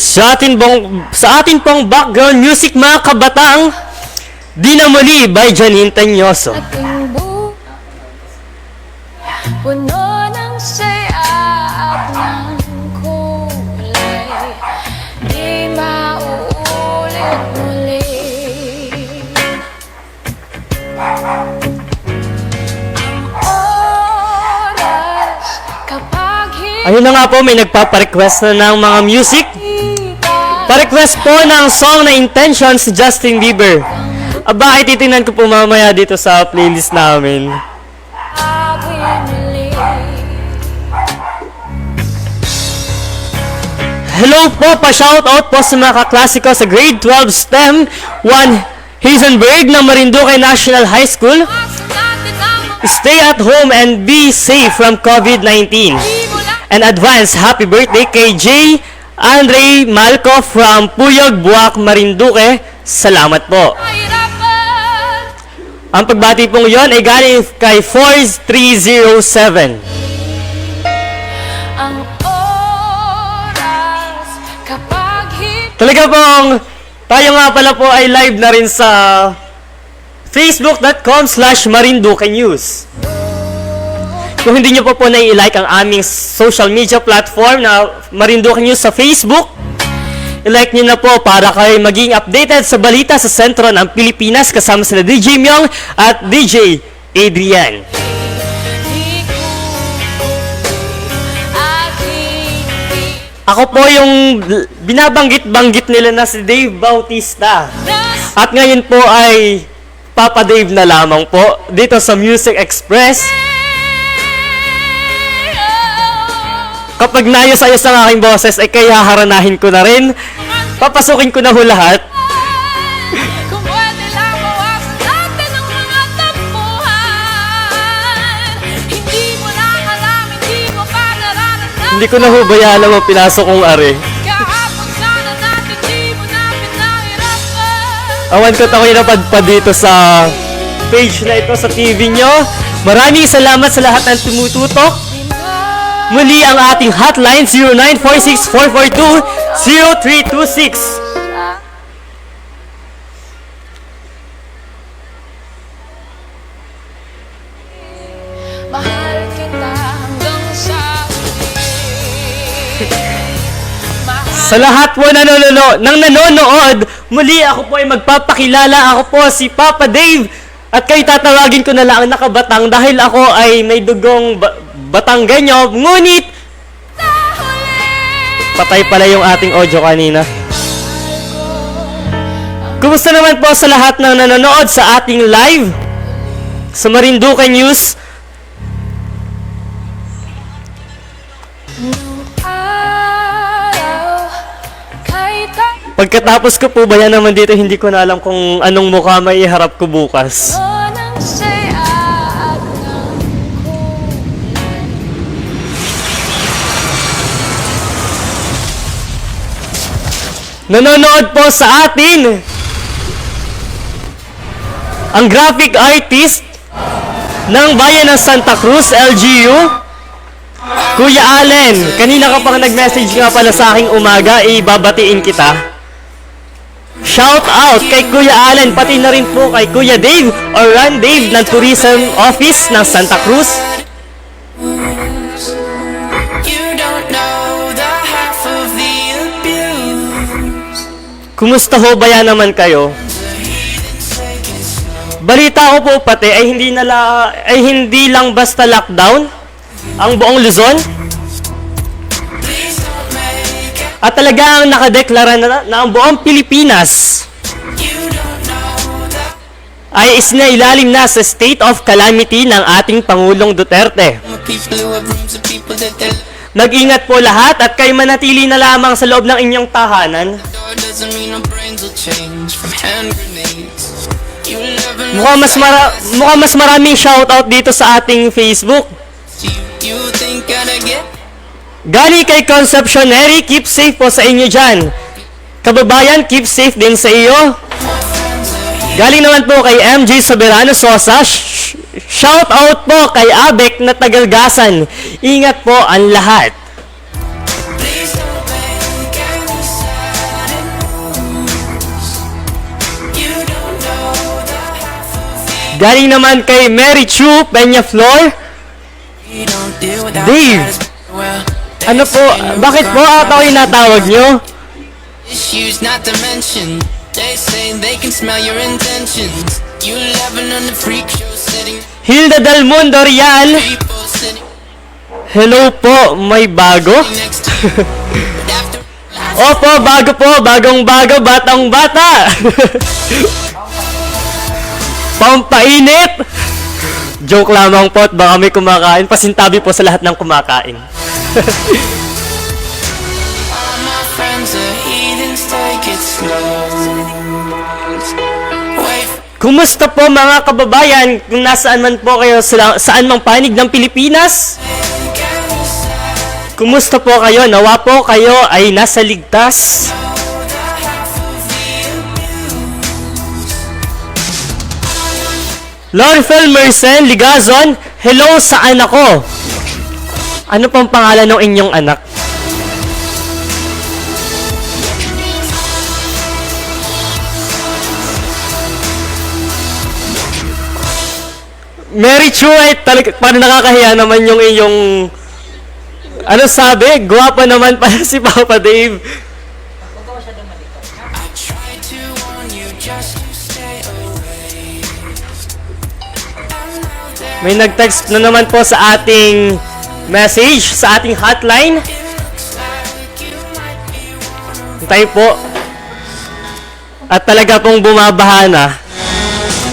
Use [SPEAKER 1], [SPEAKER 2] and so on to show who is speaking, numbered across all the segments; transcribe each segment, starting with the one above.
[SPEAKER 1] Sa atin pong background music mga kabatang, Di na Muli by Janine Tanyoso.
[SPEAKER 2] Ating puno ng saya at ng kulay, di mauulit muli. Ang oras kapag
[SPEAKER 1] Ayun na nga po, may nagpaparequest na ng mga music. Pa-request po ng song na Intentions si Justin Bieber. Aba, ay titingnan ko po mamaya dito sa playlist namin. Hello po, pa-shoutout po sa mga kaklasiko sa grade 12 STEM 1 Hazenberg ng Marinduque National High School. Stay at home and be safe from COVID-19. And advance happy birthday kay J. Andre Malco from Puyog, Buwak, Marinduque. Salamat po. Ang pagbati pong yon ay galing kay 4307.
[SPEAKER 2] Ang oras kapag
[SPEAKER 1] Talaga pong tayo nga pala po ay live na rin sa facebook.com/Marinduque News. Kung hindi nyo po na-i-like ang aming social media platform na Marinduque News sa Facebook, i-like nyo na po para kayo maging updated sa balita sa sentro ng Pilipinas kasama sila DJ Myong at DJ Adrian. Ako po yung binabanggit-banggit nila na si Dave Bautista. At ngayon po ay Papa Dave na lamang po dito sa Music Express. Kapag naayos-ayos ang aking boses, ay kaya haranahin ko na rin. Papasukin ko na ho lahat.
[SPEAKER 2] kung pwede lang bawasan natin ang mga tampuhan. Hindi mo lang alam, hindi mo pa nararamdaman.
[SPEAKER 1] Hindi ko na ho bayala mo pinasok kong are.
[SPEAKER 2] Kahapon sana natin, di mo na pinahirapan.
[SPEAKER 1] Awan ko tako'y napadpad dito sa page na ito sa TV nyo. Maraming salamat sa lahat ng tumututok. Muli ang ating hotline 0946-442-0326.
[SPEAKER 2] Mahal kita hanggang sa
[SPEAKER 1] Sa lahat po nanonood, muli ako po ay magpapakilala. Ako po si Papa Dave. At kayo tatawagin ko na lang na kabatang dahil ako ay may dugong Batanggenyo. Ngunit, patay pala yung ating audio kanina. Kumusta naman po sa lahat ng nanonood sa ating live sa Marinduque News? Pagkatapos ko po ba yan naman dito, hindi ko na alam kung anong mukha may iharap ko bukas. Nanonood po sa atin ang graphic artist ng Bayan ng Santa Cruz, LGU, Kuya Allen. Kanina ka pang nag-message nga pala sa aking umaga, ibabatiin kita. Shout out kay Kuya Allen, pati na rin po kay Kuya Dave or Run Dave ng Tourism Office ng Santa Cruz. Kumusta ho ba yan naman kayo? Balita ko po pati ay hindi lang basta lockdown ang buong Luzon. At talagang nakadeklara na ang buong Pilipinas ay isinailalim na sa state of calamity ng ating Pangulong Duterte. Mag-ingat po lahat at kayo manatili na lamang sa loob ng inyong tahanan. Mukhang mas maraming shoutout dito sa ating Facebook. Galing kay Conceptionary, keep safe po sa inyo dyan. Kababayan, keep safe din sa iyo. Galing naman po kay MJ Soberano Sosa. Shoutout po kay Abek na Tagalgasan. Ingat po ang lahat. Galing naman kay Mary Chu Peñaflor. Dave, ano po, bakit po ako inatawag nyo?
[SPEAKER 3] Issues not to mention. They say they can smell your intentions. You laughing on the freak show setting.
[SPEAKER 1] Hilda Del Mundo Rial.
[SPEAKER 3] People sitting
[SPEAKER 1] Hello po, may bago?
[SPEAKER 3] next to you. But after
[SPEAKER 1] Opo, bago po, bagong-bago, batang-bata. Pampainit. Joke lamang po at baka may kumakain. Pasintabi po sa lahat ng kumakain.
[SPEAKER 3] all my friends are heathens, take it slow. Wait
[SPEAKER 1] Kumusta po mga kababayan? Kung nasaan man po kayo, saan mang panig ng Pilipinas? Kumusta po kayo? Nawa po kayo ay nasa ligtas. Lorfel Mercen Ligazon, hello, saan ako? Ano pong pangalan ng inyong anak? Mary Chu ay talaga, parang nakakahiya naman yung iyong, ano sabi? Guwapo naman pala si Papa Dave.
[SPEAKER 3] I tried to warn you just to stay away.
[SPEAKER 1] May nag-text na naman po sa ating message, sa ating hotline. Tayo po. At talaga pong bumabaha na.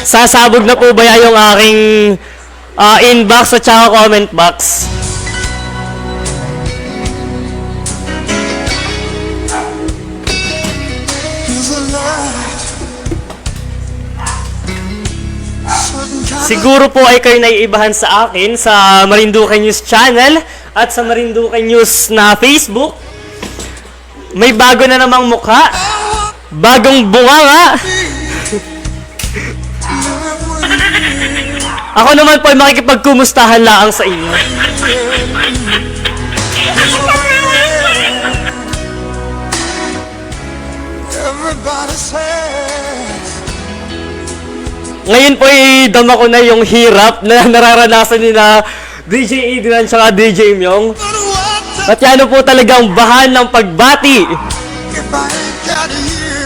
[SPEAKER 1] Sasabog na po ba yung aking inbox at saka comment box? Siguro po ay kayo naiibahan sa akin sa Marinduque News Channel at sa Marinduque News na Facebook. May bago na namang mukha. Bagong bunganga. Ako naman po ay makikipagkumustahan laang sa inyo.
[SPEAKER 4] Everybody says
[SPEAKER 1] Ngayon po ay dama ko na yung hirap na nararanasan ni na DJ Adrian at DJ Myong. At yan po talagang bahan ng pagbati.
[SPEAKER 4] if I ain't got you.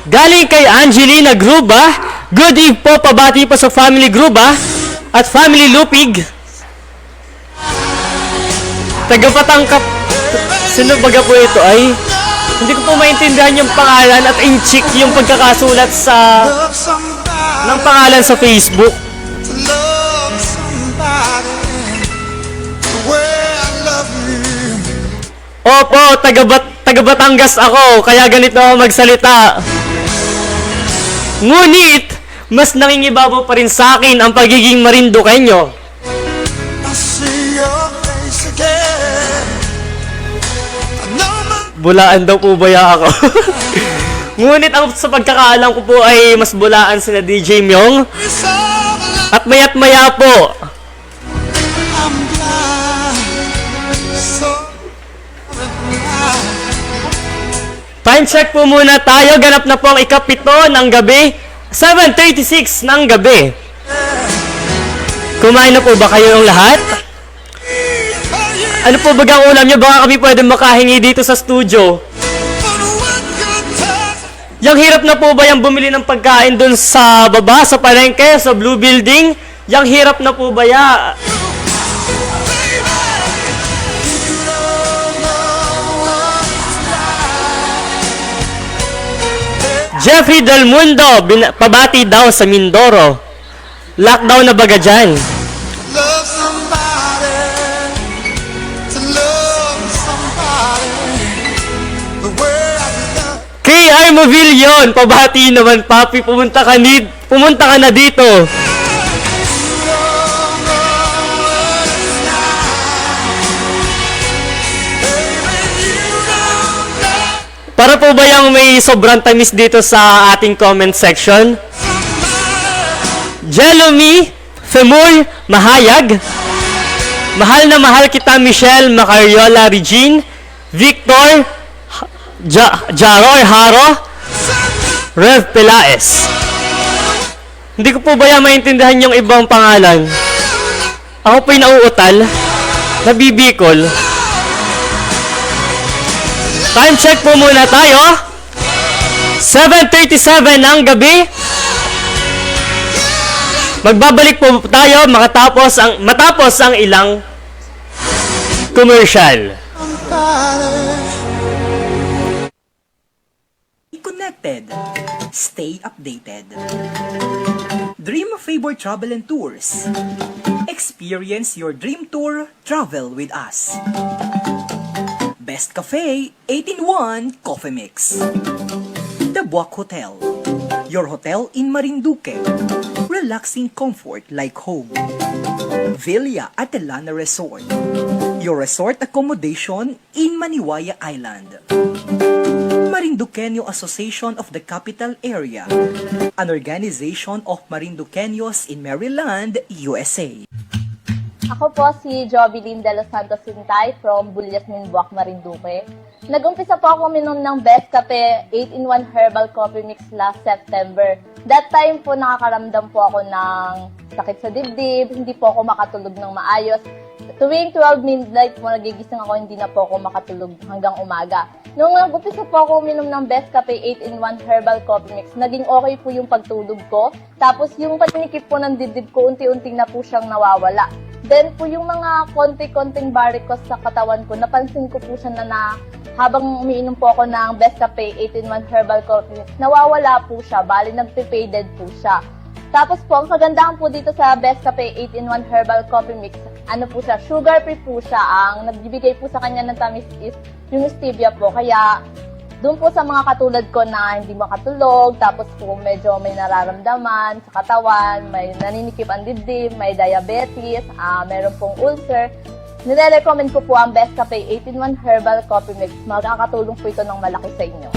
[SPEAKER 1] Galing kay Angelina Gruba. Good eve po, pabati po sa Family Gruba at Family Lupig. Tagapatangkap. Sino baga po ito ay? Hindi ko po maintindihan yung pangalan at inchik yung pagkakasulat sa
[SPEAKER 4] Love somebody,
[SPEAKER 1] ng pangalan sa Facebook.
[SPEAKER 4] to love somebody the way I love you.
[SPEAKER 1] Opo, taga-Batangas ako, kaya ganito ako magsalita. Ngunit, mas nangingibabaw pa rin sa akin ang pagiging Marinduqueño.
[SPEAKER 4] I see your face again. I know my
[SPEAKER 1] Bulaan daw po baya ako. Ngunit ang sa pagkakaalam ko po ay mas bulaan sina DJ Myong.
[SPEAKER 4] it's all alive.
[SPEAKER 1] At maya't maya po,
[SPEAKER 4] I'm blind, so blind.
[SPEAKER 1] time check po muna tayo. Ganap na po ang ikapito ng gabi. 7:36 ng gabi. Kumain na po ba kayo ng lahat?
[SPEAKER 4] Oh yeah,
[SPEAKER 1] Ano po bagang ulam nyo? Baka kami pwede makahingi dito sa studio.
[SPEAKER 4] but what good time?
[SPEAKER 1] Yang hirap na po ba yung bumili ng pagkain dun sa baba, sa palengke, sa Blue Building? Yang hirap na po ba ya? Jeffrey Del Mundo, pabati daw sa Mindoro. Lockdown na baga dyan.
[SPEAKER 4] Love somebody, to love somebody the way I love.
[SPEAKER 1] KR Movillion, pabati naman papi, pumunta ka na dito. Para po ba yung may sobrang tamis dito sa ating comment section? Jelomy Femur Mahayag. Mahal na mahal kita Michelle Macariola Regine. Victor Jaror Haro. Rev Pelaez. Hindi ko po ba yan maintindihan yung ibang pangalan? Ako po'y nauutal, nabibikol. Time check po muna tayo. 7:37 ng gabi. Magbabalik po tayo matapos ang ilang commercial.
[SPEAKER 5] Be connected. Stay updated. Dream of Favor Travel and Tours. Experience your dream tour. Travel with us. Best Cafe 8-in-1 Coffee Mix. The Buak Hotel. Your hotel in Marinduque. Relaxing comfort like home. Villa Atelana Resort. Your resort accommodation in Maniwaya Island. Marinduqueño Association of the Capital Area. An organization of Marinduqueños in Maryland, USA.
[SPEAKER 6] Ako po si Jovelyn De Los Santos Sintay from Bulyasmin, Buak, Marinduque. Nag-umpisa po ako minom ng Best Cafe 8-in-1 Herbal Coffee Mix last September. That time po nakakaramdam po ako ng sakit sa dibdib, hindi po ako makatulog ng maayos. Tuwing 12 midnight po nagigising ako, hindi na po ako makatulog hanggang umaga. Nung nag-umpisa po ako minom ng Best Cafe 8-in-1 Herbal Coffee Mix, naging okay po yung pagtulog ko. Tapos yung patinikip po ng dibdib ko, unti-unti na po siyang nawawala. Then po yung mga konti-konting varicose sa katawan ko, napansin ko po siya na habang umiinom po ako ng Best Cafe 8-in-1 Herbal Coffee Mix, nawawala po siya, bali nagpe-faded po siya. Tapos po, ang kagandahan po dito sa Best Cafe 8-in-1 Herbal Coffee Mix, ano po siya, sugar-free po siya. Ang nagbibigay po sa kanya ng tamis is yung stevia po. Kaya doon po sa mga katulad ko na hindi makatulog, tapos po medyo may nararamdaman sa katawan, may naninikip ang dibdib, may diabetes, meron pong ulcer, nire-recommend ko po ang Best Cafe 8-in-1 Herbal Coffee Mix. Makakatulong po ito ng malaki sa inyo.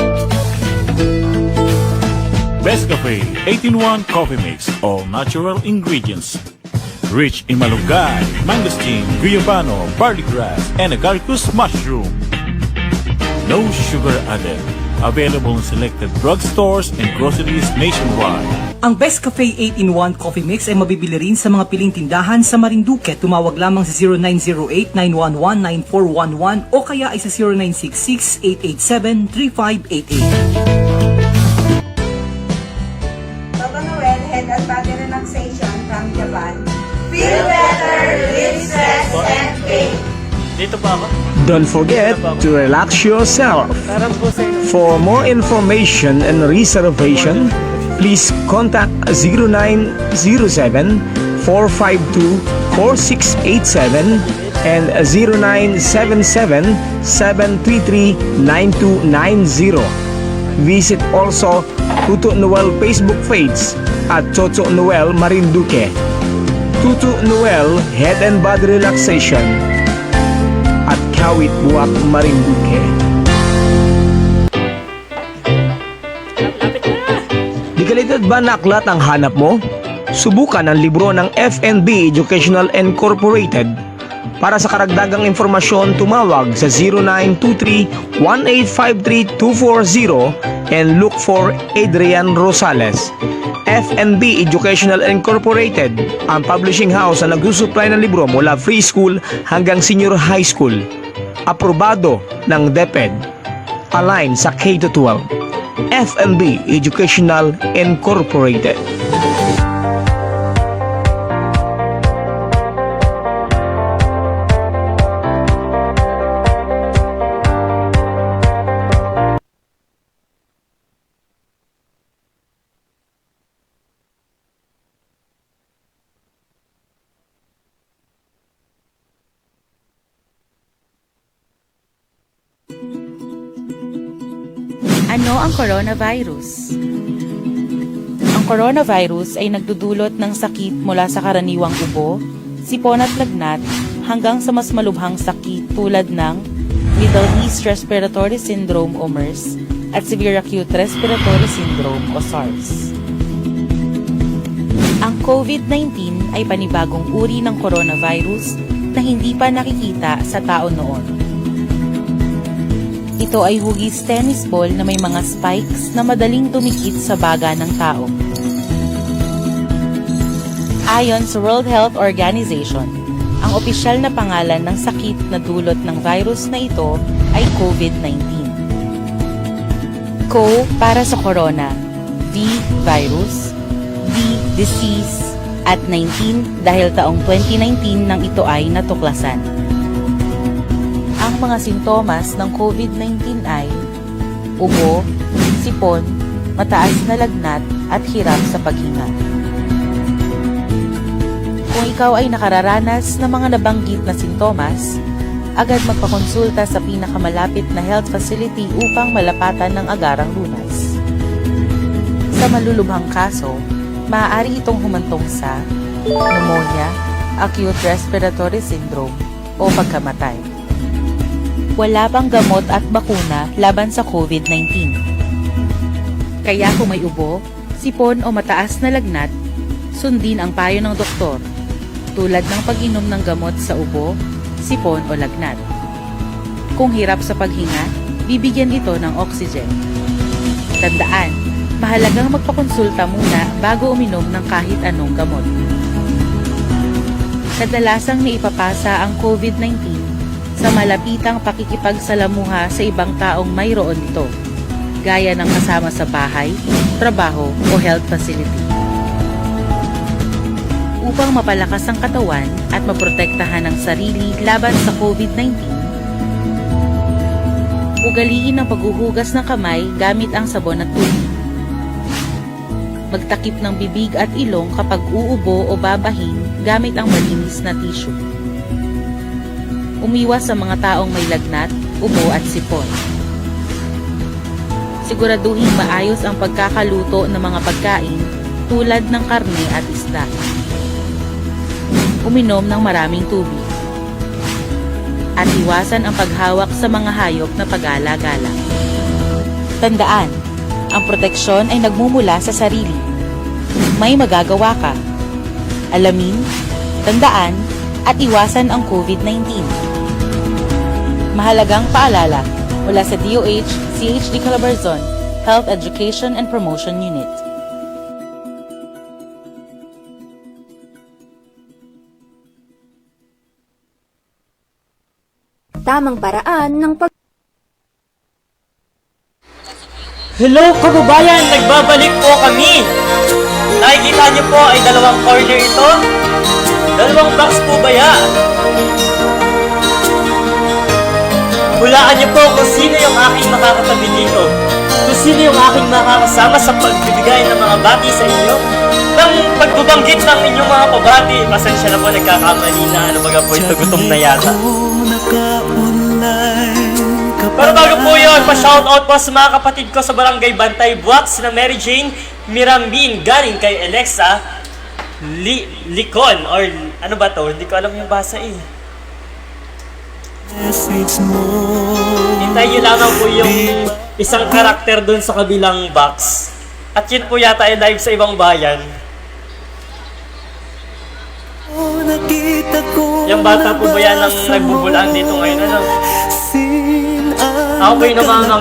[SPEAKER 7] Best Cafe 8-in-1 Coffee Mix. All natural ingredients. Rich in malunggay, mangosteen, guyabano, barley grass, and agaricus mushroom. No sugar added. Available in selected drugstores and groceries nationwide.
[SPEAKER 5] Ang Best Cafe 8-in-1 Coffee Mix ay mabibili rin sa mga piling tindahan sa Marinduque. Tumawag lamang sa 0908-911-9411 o kaya ay sa 0966-887-3588.
[SPEAKER 8] Toto Noel, head and body relaxation from Japan. Feel better, live stress, and pain.
[SPEAKER 1] Dito pa ako.
[SPEAKER 9] Don't forget to relax yourself.
[SPEAKER 1] Parang po sa inyo.
[SPEAKER 9] For more information and reservation, please contact 0907-452-4687 and 0977-733-9290. Visit also Tutu Noel Facebook page at Toto Noel Marinduque. Tutu Noel Head and Body Relaxation at Kawit Buak Marinduque. Di kalidad ba na aklat ang hanap mo? Subukan ang libro ng FNB Educational Incorporated. Para sa karagdagang informasyon, tumawag sa 0923-1853-240 and look for Adrian Rosales. FNB Educational Incorporated, ang publishing house na nagsusupply ng libro mula preschool hanggang senior high school. Aprobado ng DepEd. Align sa K-12. FNB Educational Incorporated.
[SPEAKER 10] Ano ang coronavirus? Ang coronavirus ay nagdudulot ng sakit mula sa karaniwang ubo, sipon at lagnat hanggang sa mas malubhang sakit tulad ng Middle East Respiratory Syndrome o MERS at Severe Acute Respiratory Syndrome o SARS. Ang COVID-19 ay panibagong uri ng coronavirus na hindi pa nakikita sa tao noon. Ito ay hugis tennis ball na may mga spikes na madaling tumikit sa baga ng tao. Ayon sa World Health Organization, ang opisyal na pangalan ng sakit na dulot ng virus na ito ay COVID-19. CO para sa corona, V virus, D disease, at 19 dahil taong 2019 nang ito ay natuklasan. Ang mga sintomas ng COVID-19 ay ubo, sipon, mataas na lagnat at hirap sa paghinga. Kung ikaw ay nakararanas ng mga nabanggit na sintomas, agad magpakonsulta sa pinakamalapit na health facility upang malapatan ng agarang lunas. Sa malulubhang kaso, maaari itong humantong sa pneumonia, acute respiratory syndrome, o pagkamatay. Wala pang gamot at bakuna laban sa COVID-19. Kaya kung may ubo, sipon o mataas na lagnat, sundin ang payo ng doktor, tulad ng pag-inom ng gamot sa ubo, sipon o lagnat. Kung hirap sa paghinga, bibigyan ito ng oxygen. Tandaan, mahalagang magpakonsulta muna bago uminom ng kahit anong gamot. Kadalasang naipapasa ang COVID-19 sa malapitang pakikipagsalamuha sa ibang taong mayroon ito, gaya ng kasama sa bahay, trabaho o health facility. Upang mapalakas ang katawan at maprotektahan ang sarili laban sa COVID-19, ugaliin ang paghuhugas ng kamay gamit ang sabon at tubig. Magtakip ng bibig at ilong kapag uubo o babahin gamit ang malinis na tissue. Umiwas sa mga taong may lagnat, ubo at sipon. Siguraduhin maayos ang pagkakaluto ng mga pagkain tulad ng karne at isda. Uminom ng maraming tubig. At iwasan ang paghawak sa mga hayop na pag-alagala. Tandaan, ang proteksyon ay nagmumula sa sarili. May magagawa ka. Alamin, tandaan, at iwasan ang COVID-19. Mahalagang paalala mula sa DOH, CHD Calabarzon, Health Education and Promotion Unit.
[SPEAKER 11] Tamang paraan ng
[SPEAKER 1] Hello kababayan! Nagbabalik po kami! Nakikita niyo po ay dalawang corner ito. Dalawang box po ba yan? Hulaan niyo po kung sino yung aking makakatabi dito. Kung sino yung aking makakasama sa pagbibigay ng mga bati sa inyo. Nang pagbubanggit ng inyong mga pabati, pasensya na po, nagkakamali na. Ano baga po ito, gutom na yata. Pero bago po yun, pa-shoutout po sa mga kapatid ko sa Barangay Bantay Buwak, sina Mary Jane Mirambin, galing kay Alexa Licon, or ano ba to? Hindi ko alam yung basa eh. Hintayin nyo lamang po yung isang karakter dun sa kabilang box. At yun po yata ay live sa ibang bayan. Yung bata po ba yan ang nagbubulaan dito ngayon? Ano? Ako kayo naman ang